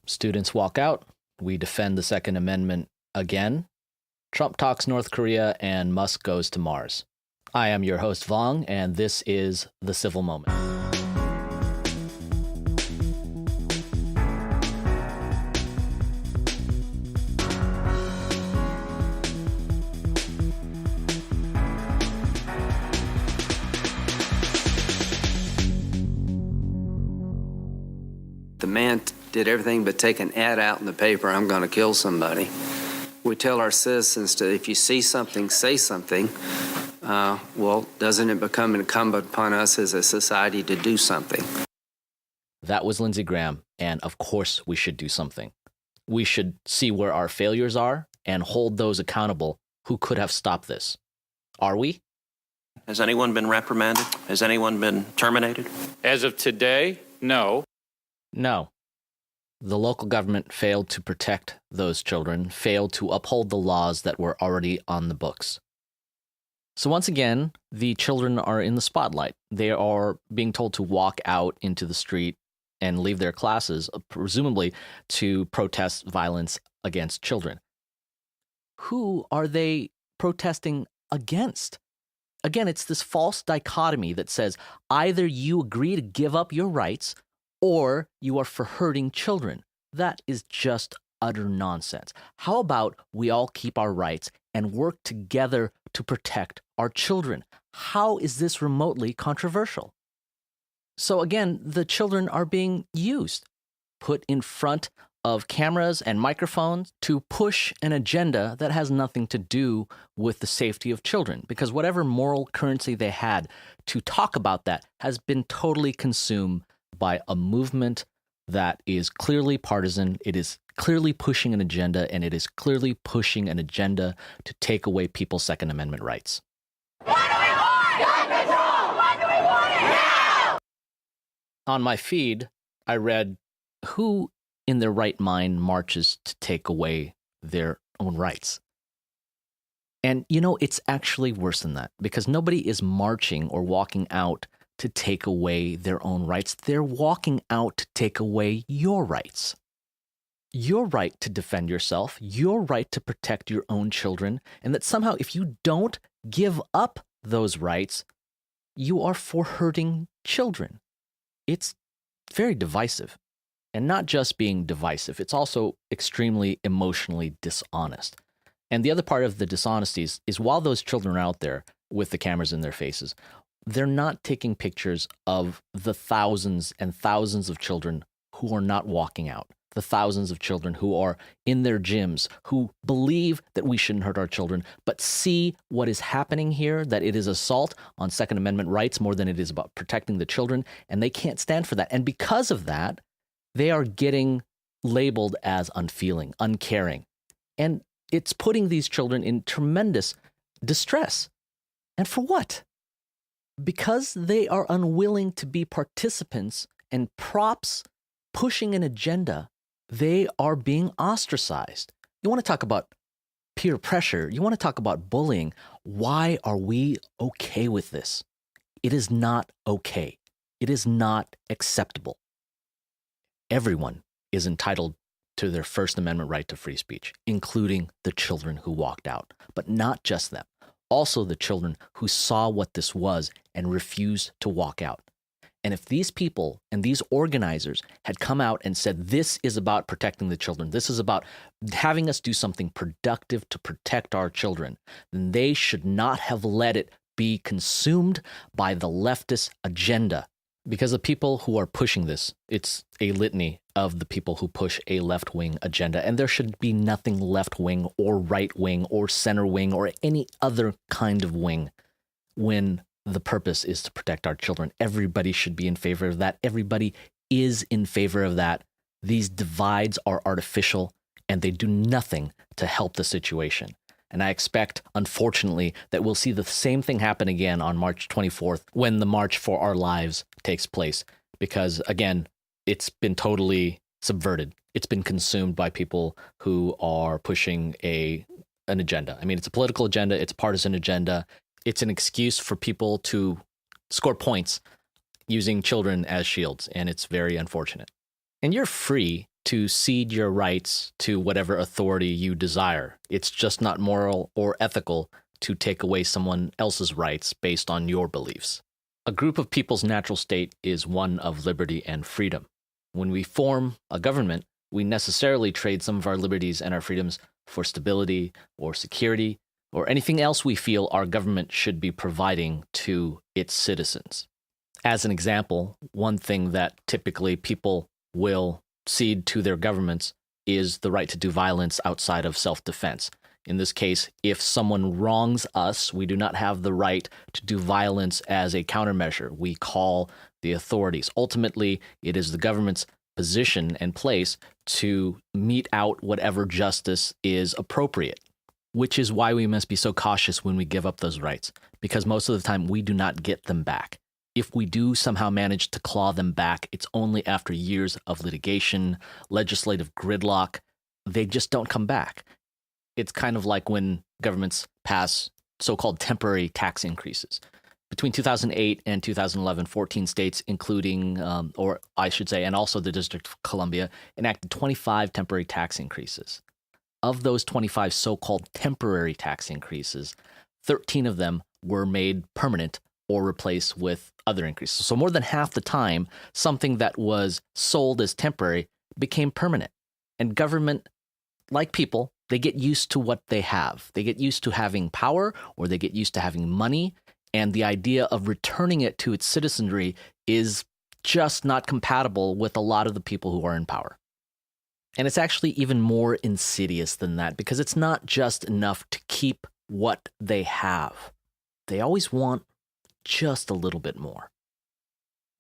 Students walk out. We defend the Second Amendment again. Trump talks North Korea, and Musk goes to Mars. I am your host, Vong, and this is The Civil Moment. The man did everything but take an ad out in the paper, "I'm going to kill somebody." We tell our citizens to, if you see something, say something. Well, doesn't it become incumbent upon us as a society to do something? That was Lindsey Graham, and of course we should do something. We should see where our failures are and hold those accountable who could have stopped this. Are we? Has anyone been reprimanded? Has anyone been terminated? As of today, no. No. The local government failed to protect those children, failed to uphold the laws that were already on the books. So once again, the children are in the spotlight. They are being told to walk out into the street and leave their classes, presumably to protest violence against children. Who are they protesting against? Again, it's this false dichotomy that says either you agree to give up your rights or you are for hurting children. That is just utter nonsense. How about we all keep our rights and work together to protect our children? How is this remotely controversial? So again, the children are being used, put in front of cameras and microphones to push an agenda that has nothing to do with the safety of children, because whatever moral currency they had to talk about that has been totally consumed by a movement that is clearly partisan. It is clearly pushing an agenda, and it is clearly pushing an agenda to take away people's Second Amendment rights. What do we want? Gun control! When do we want it? Now! On my feed, I read, who in their right mind marches to take away their own rights? And it's actually worse than that, because nobody is marching or walking out to take away their own rights. They're walking out to take away your rights. Your right to defend yourself, your right to protect your own children, and that somehow if you don't give up those rights, you are for hurting children. It's very divisive. And not just being divisive, it's also extremely emotionally dishonest. And the other part of the dishonesty is while those children are out there with the cameras in their faces, they're not taking pictures of the thousands and thousands of children who are not walking out, the thousands of children who are in their gyms, who believe that we shouldn't hurt our children, but see what is happening here, that it is assault on Second Amendment rights more than it is about protecting the children, and they can't stand for that. And because of that, they are getting labeled as unfeeling, uncaring. And it's putting these children in tremendous distress. And for what? Because they are unwilling to be participants and props pushing an agenda, they are being ostracized. You want to talk about peer pressure, you want to talk about bullying. Why are we okay with this? It is not okay. It is not acceptable. Everyone is entitled to their First Amendment right to free speech, including the children who walked out, but not just them. Also the children who saw what this was and refused to walk out. And if these people and these organizers had come out and said, this is about protecting the children, this is about having us do something productive to protect our children, then they should not have let it be consumed by the leftist agenda. Because the people who are pushing this, it's a litany of the people who push a left-wing agenda. And there should be nothing left-wing or right-wing or center-wing or any other kind of wing when the purpose is to protect our children. Everybody should be in favor of that. Everybody is in favor of that. These divides are artificial, and they do nothing to help the situation. And I expect, unfortunately, that we'll see the same thing happen again on March 24th when the March for Our Lives takes place. Because, again, it's been totally subverted. It's been consumed by people who are pushing an agenda. I mean, it's a political agenda. It's a partisan agenda. It's an excuse for people to score points using children as shields. And it's very unfortunate. And you're free to cede your rights to whatever authority you desire. It's just not moral or ethical to take away someone else's rights based on your beliefs. A group of people's natural state is one of liberty and freedom. When we form a government, we necessarily trade some of our liberties and our freedoms for stability or security or anything else we feel our government should be providing to its citizens. As an example, one thing that typically people will cede to their governments is the right to do violence outside of self-defense. In this case, if someone wrongs us, we do not have the right to do violence as a countermeasure. We call the authorities. Ultimately, it is the government's position and place to mete out whatever justice is appropriate, which is why we must be so cautious when we give up those rights, because most of the time we do not get them back. If we do somehow manage to claw them back, it's only after years of litigation, legislative gridlock. They just don't come back. It's kind of like when governments pass so-called temporary tax increases. Between 2008 and 2011, 14 states, including, or I should say, and also the District of Columbia, enacted 25 temporary tax increases. Of those 25 so-called temporary tax increases, 13 of them were made permanent or replaced with other increases. So more than half the time, something that was sold as temporary became permanent. And government, like people, they get used to what they have. They get used to having power, or they get used to having money. And the idea of returning it to its citizenry is just not compatible with a lot of the people who are in power. And it's actually even more insidious than that, because it's not just enough to keep what they have. They always want just a little bit more.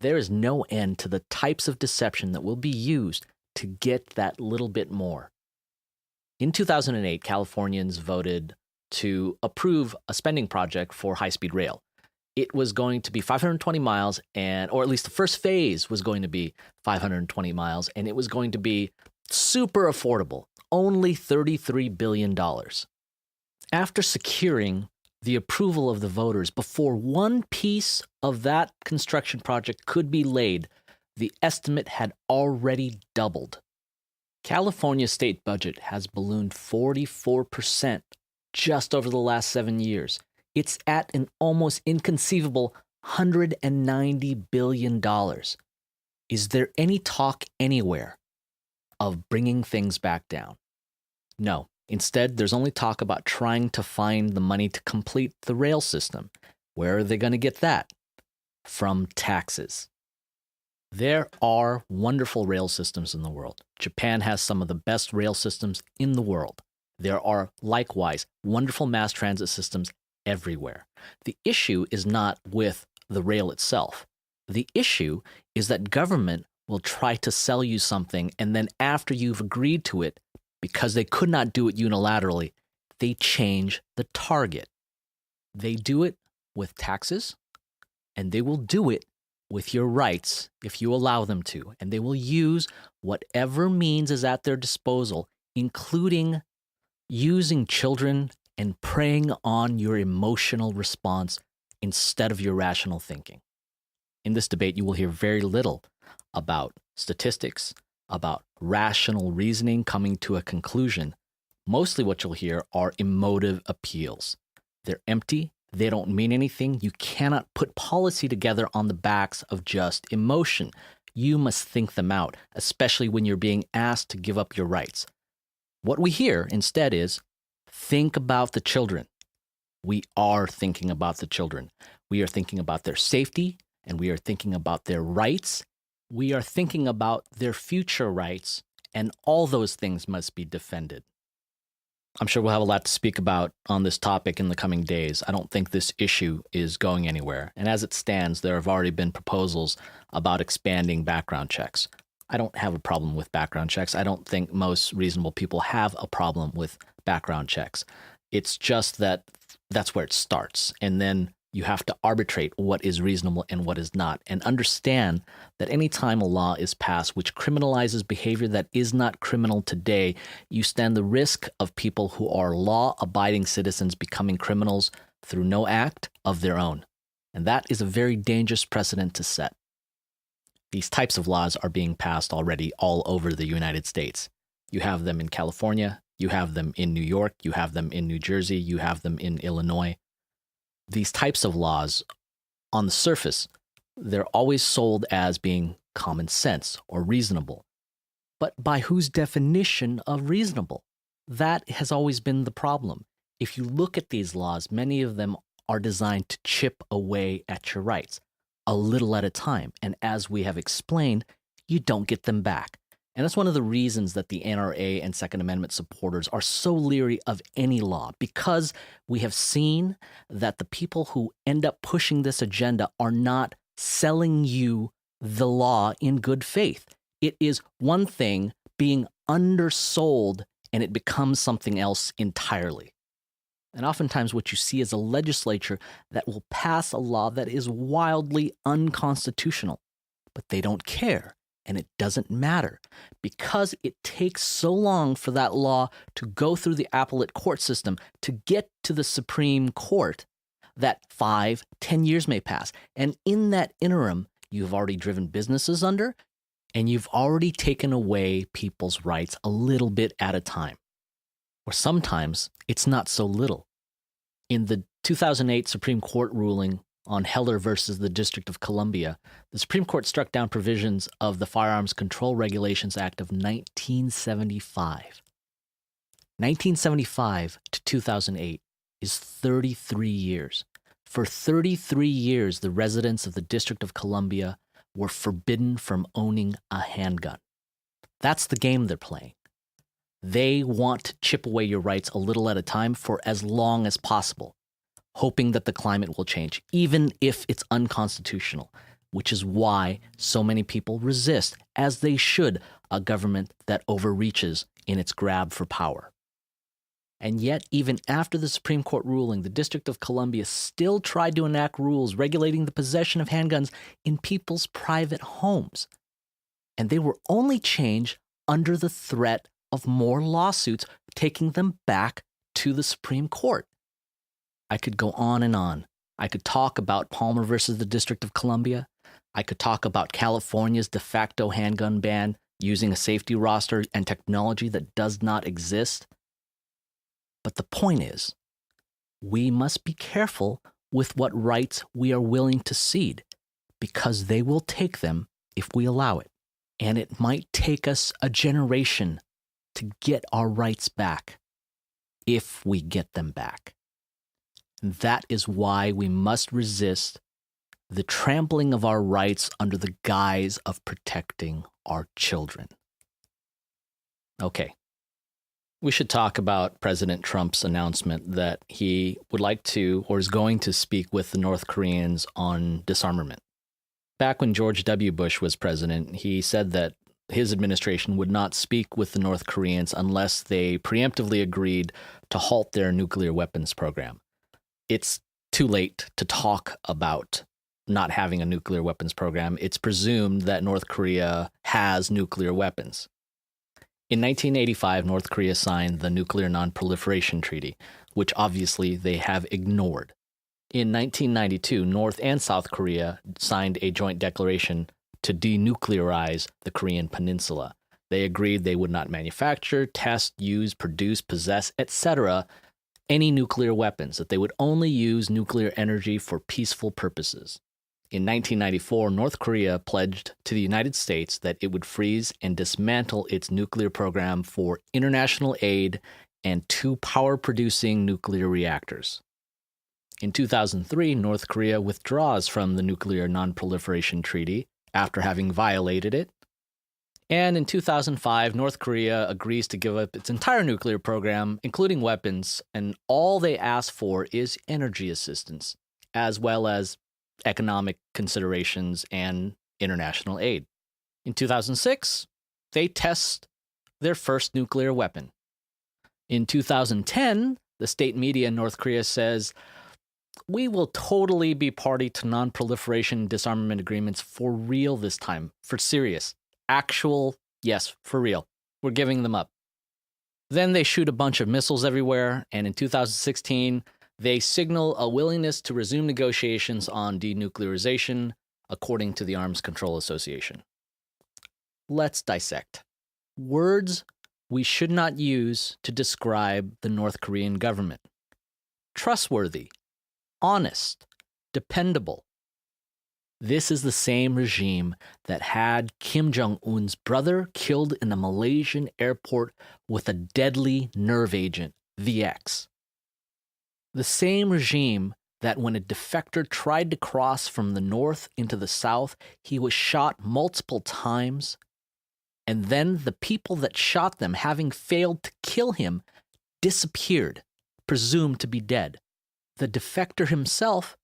There is no end to the types of deception that will be used to get that little bit more. In 2008, Californians voted to approve a spending project for high-speed rail. It was going to be 520 miles, or at least the first phase was going to be 520 miles, and it was going to be super affordable, only $33 billion. After securing the approval of the voters before one piece of that construction project could be laid, the estimate had already doubled. California's state budget has ballooned 44% just over the last 7 years. It's at an almost inconceivable $190 billion. Is there any talk anywhere of bringing things back down? No. Instead, there's only talk about trying to find the money to complete the rail system. Where are they going to get that? From taxes. There are wonderful rail systems in the world. Japan has some of the best rail systems in the world. There are likewise wonderful mass transit systems everywhere. The issue is not with the rail itself. The issue is that government will try to sell you something, and then after you've agreed to it, because they could not do it unilaterally, they change the target. They do it with taxes, and they will do it with your rights if you allow them to. And they will use whatever means is at their disposal, including using children and preying on your emotional response instead of your rational thinking. In this debate, you will hear very little about statistics, about rational reasoning coming to a conclusion. Mostly what you'll hear are emotive appeals. They're empty. They don't mean anything. You cannot put policy together on the backs of just emotion. You must think them out, especially when you're being asked to give up your rights. What we hear instead is, think about the children. We are thinking about the children. We are thinking about their safety, and we are thinking about their rights. We are thinking about their future rights, and all those things must be defended. I'm sure we'll have a lot to speak about on this topic in the coming days. I don't think this issue is going anywhere. And as it stands, there have already been proposals about expanding background checks. I don't have a problem with background checks. I don't think most reasonable people have a problem with background checks. It's just that that's where it starts. And then you have to arbitrate what is reasonable and what is not, and understand that any time a law is passed which criminalizes behavior that is not criminal today, you stand the risk of people who are law-abiding citizens becoming criminals through no act of their own. And that is a very dangerous precedent to set. These types of laws are being passed already all over the United States. You have them in California, you have them in New York, you have them in New Jersey, you have them in Illinois. These types of laws, on the surface, they're always sold as being common sense or reasonable. But by whose definition of reasonable? That has always been the problem. If you look at these laws, many of them are designed to chip away at your rights, a little at a time. And as we have explained, you don't get them back. And that's one of the reasons that the NRA and Second Amendment supporters are so leery of any law, because we have seen that the people who end up pushing this agenda are not selling you the law in good faith. It is one thing being undersold, and it becomes something else entirely. And oftentimes what you see is a legislature that will pass a law that is wildly unconstitutional, but they don't care. And it doesn't matter because it takes so long for that law to go through the appellate court system to get to the Supreme Court that 5, 10 years may pass. And in that interim, you've already driven businesses under, and you've already taken away people's rights a little bit at a time. Or sometimes it's not so little. In the 2008 Supreme Court ruling on Heller versus the District of Columbia, the Supreme Court struck down provisions of the Firearms Control Regulations Act of 1975. 1975 to 2008 is 33 years. For 33 years, the residents of the District of Columbia were forbidden from owning a handgun. That's the game they're playing. They want to chip away your rights a little at a time for as long as possible, hoping that the climate will change, even if it's unconstitutional, which is why so many people resist, as they should, a government that overreaches in its grab for power. And yet, even after the Supreme Court ruling, the District of Columbia still tried to enact rules regulating the possession of handguns in people's private homes. And they were only changed under the threat of more lawsuits taking them back to the Supreme Court. I could go on and on. I could talk about Palmer versus the District of Columbia. I could talk about California's de facto handgun ban using a safety roster and technology that does not exist. But the point is, we must be careful with what rights we are willing to cede, because they will take them if we allow it. And it might take us a generation to get our rights back, if we get them back. And that is why we must resist the trampling of our rights under the guise of protecting our children. Okay. We should talk about President Trump's announcement that he would like to, or is going to, speak with the North Koreans on disarmament. Back when George W. Bush was president, he said that his administration would not speak with the North Koreans unless they preemptively agreed to halt their nuclear weapons program. It's too late to talk about not having a nuclear weapons program. It's presumed that North Korea has nuclear weapons. In 1985, North Korea signed the Nuclear Non-Proliferation Treaty, which obviously they have ignored. In 1992, North and South Korea signed a joint declaration to denuclearize the Korean Peninsula. They agreed they would not manufacture, test, use, produce, possess, etc. any nuclear weapons, that they would only use nuclear energy for peaceful purposes. In 1994, North Korea pledged to the United States that it would freeze and dismantle its nuclear program for international aid and 2 power-producing nuclear reactors. In 2003, North Korea withdraws from the Nuclear Non-Proliferation Treaty after having violated it. And in 2005, North Korea agrees to give up its entire nuclear program, including weapons, and all they ask for is energy assistance, as well as economic considerations and international aid. In 2006, they test their first nuclear weapon. In 2010, the state media in North Korea says, "We will totally be party to non-proliferation disarmament agreements for real this time, for serious. Actual, yes, for real. We're giving them up." Then they shoot a bunch of missiles everywhere, and in 2016, they signal a willingness to resume negotiations on denuclearization, according to the Arms Control Association. Let's dissect. Words we should not use to describe the North Korean government: trustworthy, honest, dependable. This is the same regime that had Kim Jong-un's brother killed in a Malaysian airport with a deadly nerve agent, VX. The same regime that when a defector tried to cross from the north into the south, he was shot multiple times, and then the people that shot them, having failed to kill him, disappeared, presumed to be dead. The defector himself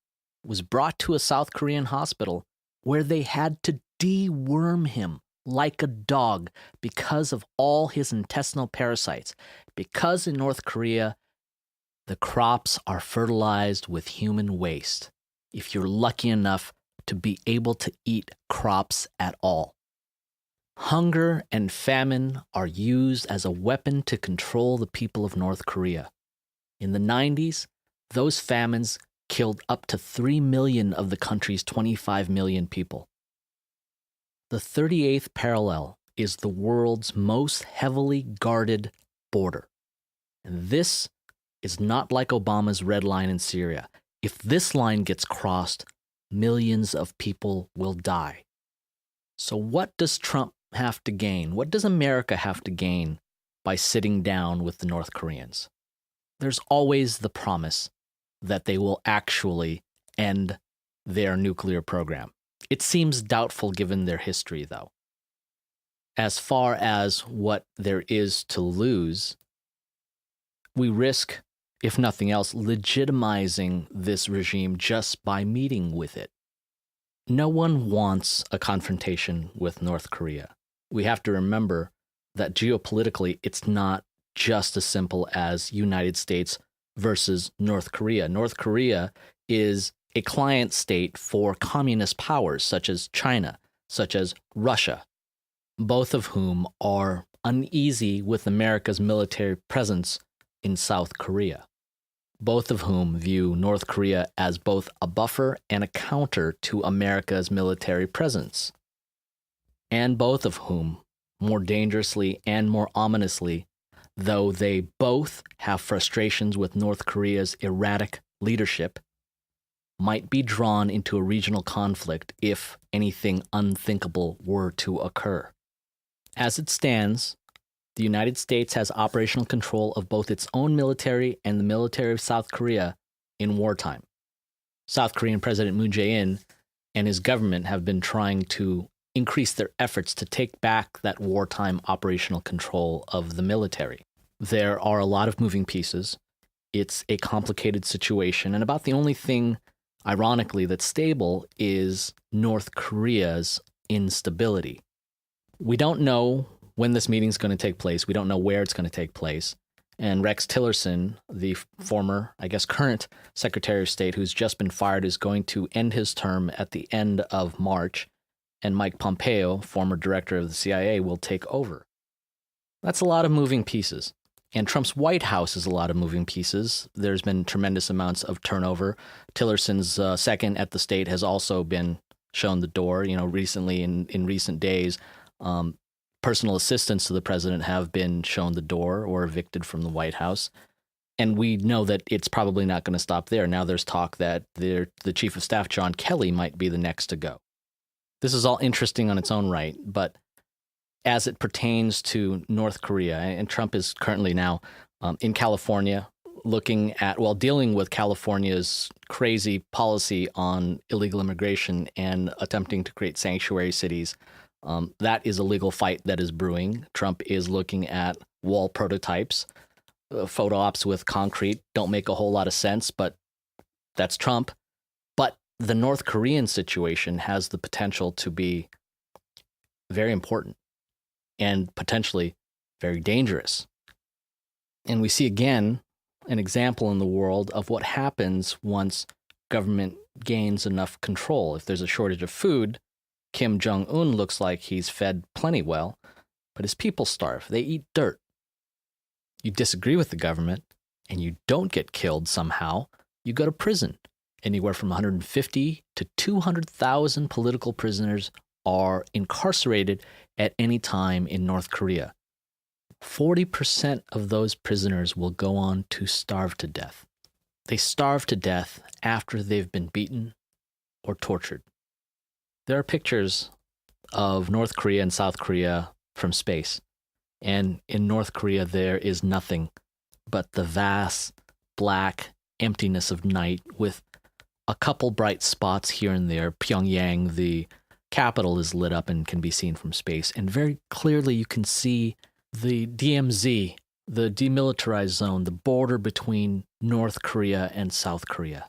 was brought to a South Korean hospital where they had to deworm him like a dog because of all his intestinal parasites. Because in North Korea, the crops are fertilized with human waste, if you're lucky enough to be able to eat crops at all. Hunger and famine are used as a weapon to control the people of North Korea. In the 90s, those famines killed up to 3 million of the country's 25 million people. The 38th parallel is the world's most heavily guarded border. And this is not like Obama's red line in Syria. If this line gets crossed, millions of people will die. So what does Trump have to gain? What does America have to gain by sitting down with the North Koreans? There's always the promise that they will actually end their nuclear program. It seems doubtful given their history, though. As far as what there is to lose, we risk, if nothing else, legitimizing this regime just by meeting with it. No one wants a confrontation with North Korea. We have to remember that geopolitically, it's not just as simple as United States versus North Korea. North Korea is a client state for communist powers such as China, such as Russia, both of whom are uneasy with America's military presence in South Korea, both of whom view North Korea as both a buffer and a counter to America's military presence, and both of whom, more dangerously and more ominously, though they both have frustrations with North Korea's erratic leadership, might be drawn into a regional conflict if anything unthinkable were to occur. As it stands, the United States has operational control of both its own military and the military of South Korea in wartime. South Korean President Moon Jae-in and his government have been trying to increase their efforts to take back that wartime operational control of the military. There are a lot of moving pieces. It's a complicated situation, and about the only thing, ironically, that's stable is North Korea's instability. We don't know when this meeting is going to take place. We don't know where it's going to take place. And Rex Tillerson, the former, I guess current Secretary of State who's just been fired, is going to end his term at the end of March. And Mike Pompeo, former director of the CIA, will take over. That's a lot of moving pieces. And Trump's White House is a lot of moving pieces. There's been tremendous amounts of turnover. Tillerson's second at the state has also been shown the door. You know, recently, in recent days, personal assistants to the president have been shown the door or evicted from the White House. And we know that it's probably not going to stop there. Now there's talk that the chief of staff, John Kelly, might be the next to go. This is all interesting on its own right, but as it pertains to North Korea, and Trump is currently now in California dealing with California's crazy policy on illegal immigration and attempting to create sanctuary cities. That is a legal fight that is brewing. Trump is looking at wall prototypes. Photo ops with concrete don't make a whole lot of sense, but that's Trump. But the North Korean situation has the potential to be very important and potentially very dangerous. And we see again an example in the world of what happens once government gains enough control. If there's a shortage of food, Kim Jong-un looks like he's fed plenty well, but his people starve. They eat dirt. You disagree with the government and you don't get killed somehow, you go to prison. Anywhere from 150 to 200,000 political prisoners are incarcerated at any time in North Korea. 40% of those prisoners will go on to starve to death. They starve to death after they've been beaten or tortured. There are pictures of North Korea and South Korea from space. And in North Korea, there is nothing but the vast, black emptiness of night with a couple bright spots here and there. Pyongyang, the capital, is lit up and can be seen from space. And very clearly you can see the DMZ, the demilitarized zone, the border between North Korea and South Korea.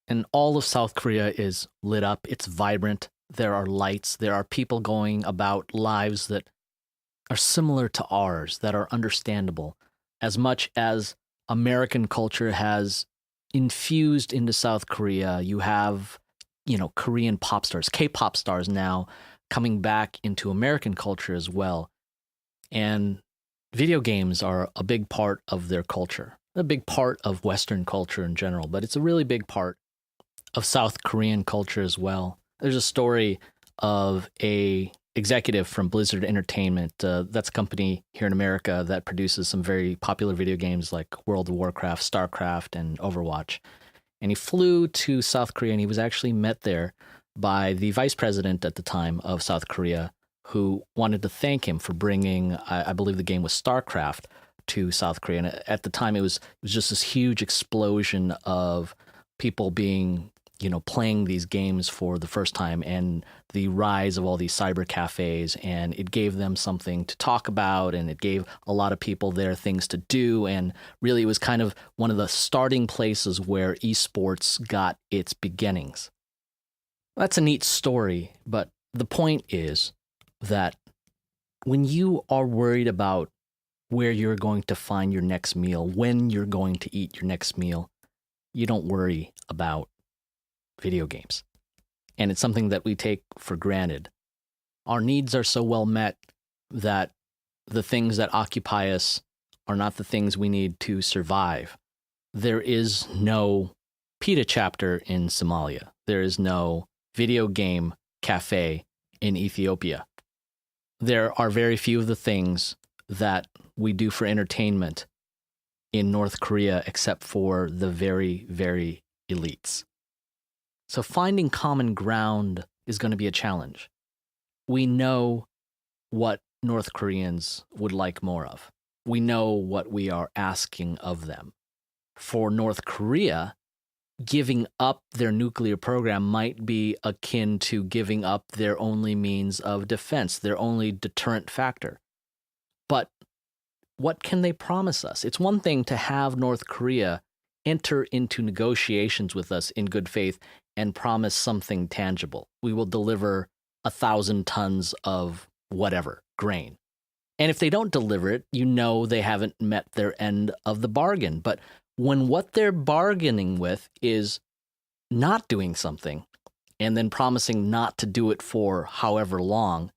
And all of South Korea is lit up. It's vibrant. There are lights. There are people going about lives that are similar to ours, that are understandable. As much as American culture has infused into South Korea, you have, Korean pop stars, K-pop stars now coming back into American culture as well. And video games are a big part of their culture, a big part of Western culture in general, but it's a really big part of South Korean culture as well. There's a story of a executive from Blizzard Entertainment. That's a company here in America that produces some very popular video games like World of Warcraft, StarCraft, and Overwatch. And he flew to South Korea, and he was actually met there by the vice president at the time of South Korea, who wanted to thank him for bringing, I believe the game was StarCraft, to South Korea. And at the time, it was just this huge explosion of people being, playing these games for the first time, and the rise of all these cyber cafes. And it gave them something to talk about, and it gave a lot of people there things to do. And really, it was kind of one of the starting places where esports got its beginnings. That's a neat story, but the point is that when you are worried about where you're going to find your next meal, when you're going to eat your next meal, you don't worry about video games. And it's something that we take for granted. Our needs are so well met that the things that occupy us are not the things we need to survive. There is no PETA chapter in Somalia. There is no video game cafe in Ethiopia. There are very few of the things that we do for entertainment in North Korea except for the very, very elites. So finding common ground is going to be a challenge. We know what North Koreans would like more of. We know what we are asking of them. For North Korea, giving up their nuclear program might be akin to giving up their only means of defense, their only deterrent factor. But what can they promise us? It's one thing to have North Korea enter into negotiations with us in good faith and promise something tangible. We will deliver 1,000 tons of whatever, grain. And if they don't deliver it, they haven't met their end of the bargain. But when what they're bargaining with is not doing something and then promising not to do it for however long,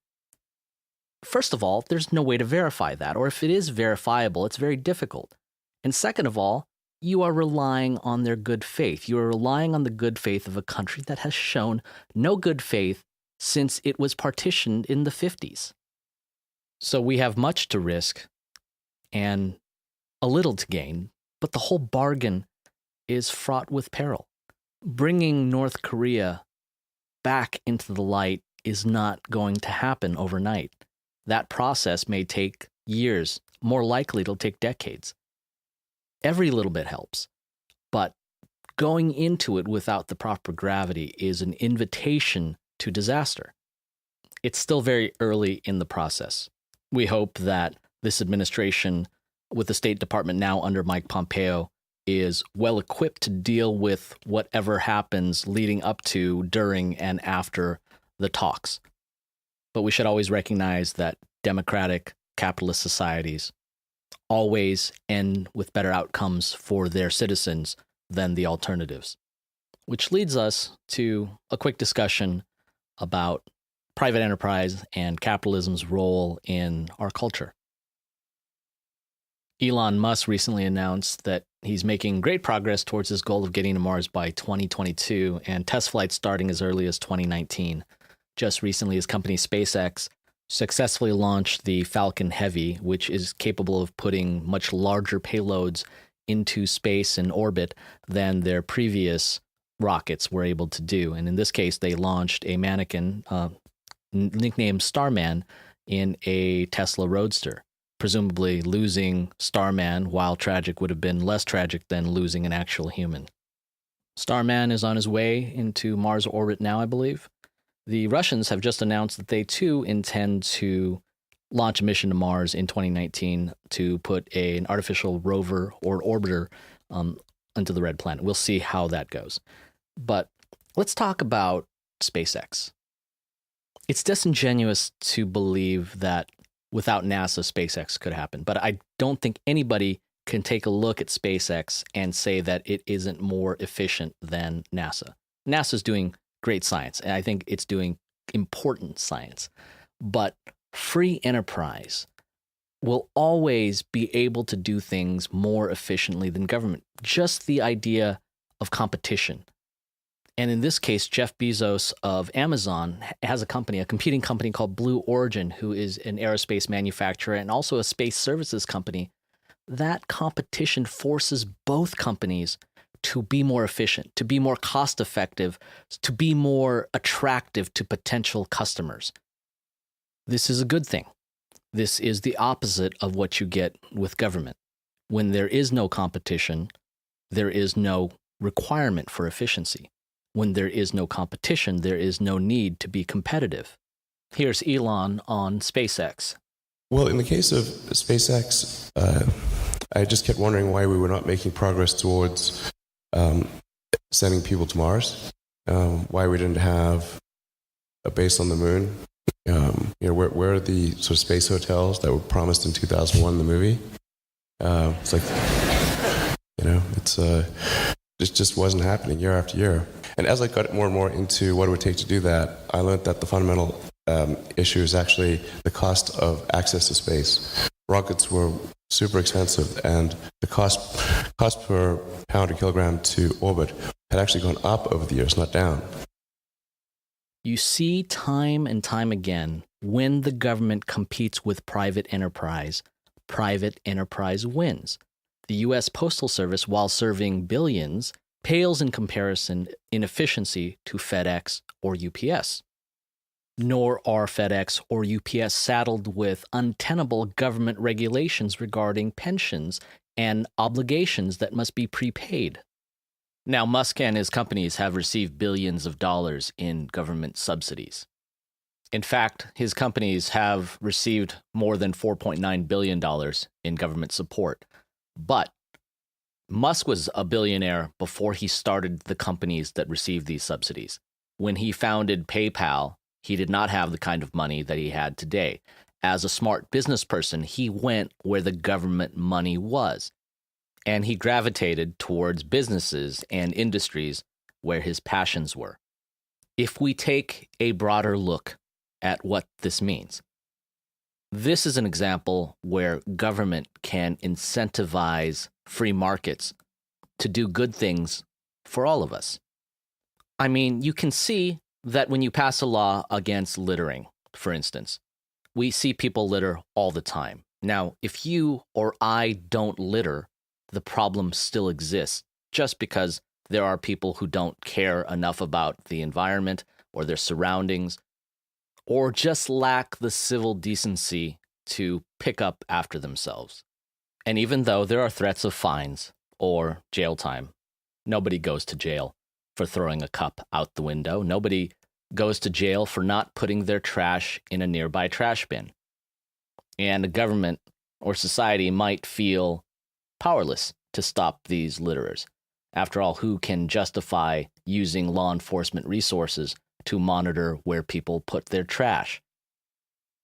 first of all, there's no way to verify that. Or if it is verifiable, it's very difficult. And second of all, you are relying on their good faith. You are relying on the good faith of a country that has shown no good faith since it was partitioned in the 50s. So we have much to risk and a little to gain, but the whole bargain is fraught with peril. Bringing North Korea back into the light is not going to happen overnight. That process may take years. More likely, it'll take decades. Every little bit helps, but going into it without the proper gravity is an invitation to disaster. It's still very early in the process. We hope that this administration, with the State Department now under Mike Pompeo, is well equipped to deal with whatever happens leading up to, during, and after the talks. But we should always recognize that democratic capitalist societies always end with better outcomes for their citizens than the alternatives. Which leads us to a quick discussion about private enterprise and capitalism's role in our culture. Elon Musk recently announced that he's making great progress towards his goal of getting to Mars by 2022 and test flights starting as early as 2019. Just recently, his company SpaceX successfully launched the Falcon Heavy, which is capable of putting much larger payloads into space and orbit than their previous rockets were able to do. And in this case, they launched a mannequin nicknamed Starman in a Tesla Roadster. Presumably losing Starman, while tragic, would have been less tragic than losing an actual human. Starman is on his way into Mars orbit now, I believe. The Russians have just announced that they too intend to launch a mission to Mars in 2019 to put an artificial rover or orbiter into the red planet. We'll see how that goes. But let's talk about SpaceX. It's disingenuous to believe that without NASA, SpaceX could happen. But I don't think anybody can take a look at SpaceX and say that it isn't more efficient than NASA. NASA's doing great science, and I think it's doing important science. But free enterprise will always be able to do things more efficiently than government. Just the idea of competition. And in this case, Jeff Bezos of Amazon has a competing company called Blue Origin, who is an aerospace manufacturer and also a space services company. That competition forces both companies to be more efficient, to be more cost effective, to be more attractive to potential customers. This is a good thing. This is the opposite of what you get with government. When there is no competition, there is no requirement for efficiency. When there is no competition, there is no need to be competitive. Here's Elon on SpaceX. Well, in the case of SpaceX, I just kept wondering why we were not making progress towards sending people to Mars, why we didn't have a base on the moon. Where are the sort of space hotels that were promised in 2001 in the movie? It's like, it just wasn't happening year after year. And as I got more and more into what it would take to do that, I learned that the fundamental issue is actually the cost of access to space. Rockets were super expensive, and the cost per pound or kilogram to orbit had actually gone up over the years, not down. You see time and time again, when the government competes with private enterprise wins. The U.S. Postal Service, while serving billions, pales in comparison in efficiency to FedEx or UPS. Nor are FedEx or UPS saddled with untenable government regulations regarding pensions and obligations that must be prepaid. Now, Musk and his companies have received billions of dollars in government subsidies. In fact, his companies have received more than $4.9 billion in government support. But Musk was a billionaire before he started the companies that received these subsidies. When he founded PayPal, he did not have the kind of money that he had today. As a smart business person, he went where the government money was, and he gravitated towards businesses and industries where his passions were. If we take a broader look at what this means, this is an example where government can incentivize free markets to do good things for all of us. I mean, you can see that when you pass a law against littering, for instance, we see people litter all the time. Now, if you or I don't litter, the problem still exists just because there are people who don't care enough about the environment or their surroundings, or just lack the civil decency to pick up after themselves. And even though there are threats of fines or jail time, nobody goes to jail for throwing a cup out the window. Nobody goes to jail for not putting their trash in a nearby trash bin. And the government or society might feel powerless to stop these litterers. After all, who can justify using law enforcement resources to monitor where people put their trash?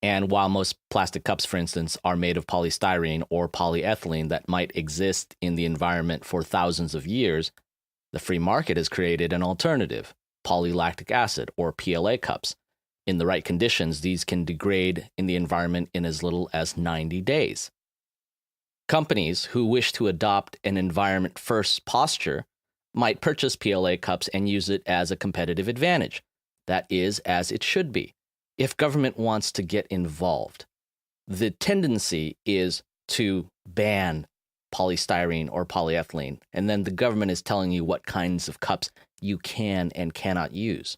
And while most plastic cups, for instance, are made of polystyrene or polyethylene that might exist in the environment for thousands of years, the free market has created an alternative, polylactic acid or PLA cups. In the right conditions, these can degrade in the environment in as little as 90 days. Companies who wish to adopt an environment-first posture might purchase PLA cups and use it as a competitive advantage. That is as it should be, if government wants to get involved. The tendency is to ban polystyrene or polyethylene, and then the government is telling you what kinds of cups you can and cannot use.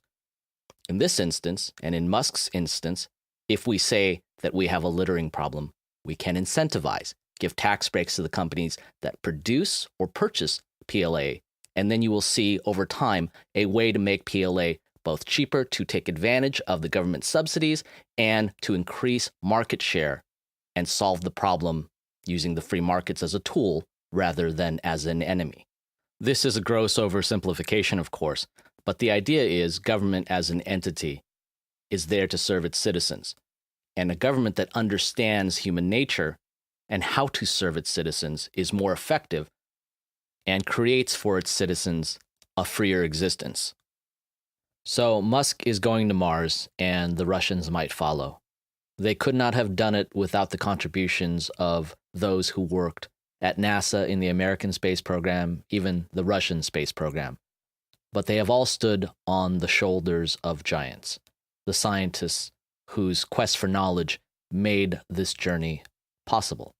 In this instance, and in Musk's instance, if we say that we have a littering problem, we can incentivize, give tax breaks to the companies that produce or purchase PLA, and then you will see over time a way to make PLA both cheaper to take advantage of the government subsidies and to increase market share and solve the problem using the free markets as a tool rather than as an enemy. This is a gross oversimplification, of course, but the idea is government as an entity is there to serve its citizens, and a government that understands human nature and how to serve its citizens is more effective and creates for its citizens a freer existence. So Musk is going to Mars, and the Russians might follow. They could not have done it without the contributions of those who worked at NASA in the American space program, even the Russian space program. But they have all stood on the shoulders of giants, the scientists whose quest for knowledge made this journey possible.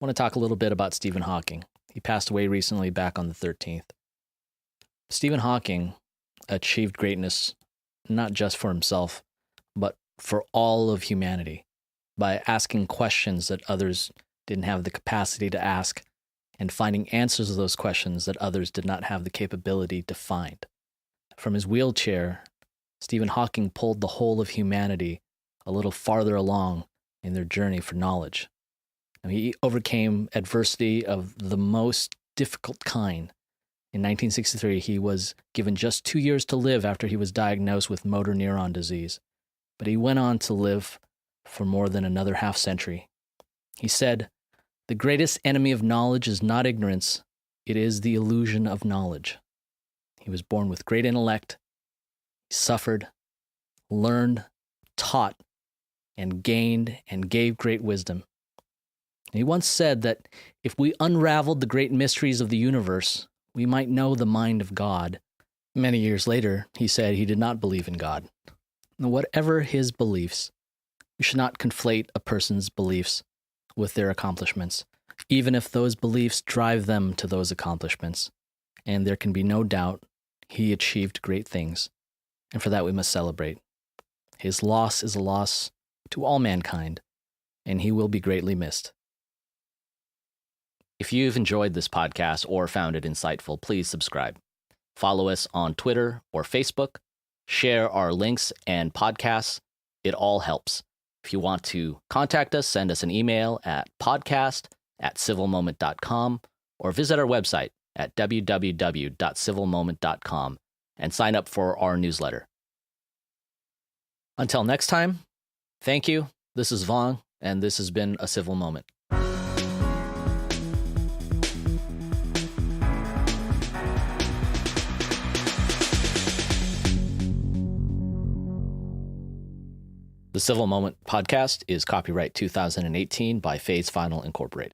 I want to talk a little bit about Stephen Hawking. He passed away recently, back on the 13th. Stephen Hawking achieved greatness not just for himself, but for all of humanity by asking questions that others didn't have the capacity to ask and finding answers to those questions that others did not have the capability to find. From his wheelchair, Stephen Hawking pulled the whole of humanity a little farther along in their journey for knowledge. And he overcame adversity of the most difficult kind. In 1963, he was given just 2 years to live after he was diagnosed with motor neuron disease. But he went on to live for more than another half century. He said, "The greatest enemy of knowledge is not ignorance, it is the illusion of knowledge." He was born with great intellect. He suffered, learned, taught, and gained and gave great wisdom. He once said that if we unraveled the great mysteries of the universe, we might know the mind of God. Many years later, he said he did not believe in God. Now, whatever his beliefs, we should not conflate a person's beliefs with their accomplishments, even if those beliefs drive them to those accomplishments. And there can be no doubt he achieved great things, and for that we must celebrate. His loss is a loss to all mankind, and he will be greatly missed. If you've enjoyed this podcast or found it insightful, please subscribe. Follow us on Twitter or Facebook. Share our links and podcasts. It all helps. If you want to contact us, send us an email at podcast@civilmoment.com or visit our website at www.civilmoment.com and sign up for our newsletter. Until next time, thank you. This is Vaughn, and this has been A Civil Moment. The Civil Moment podcast is copyright 2018 by Phase Final Incorporated.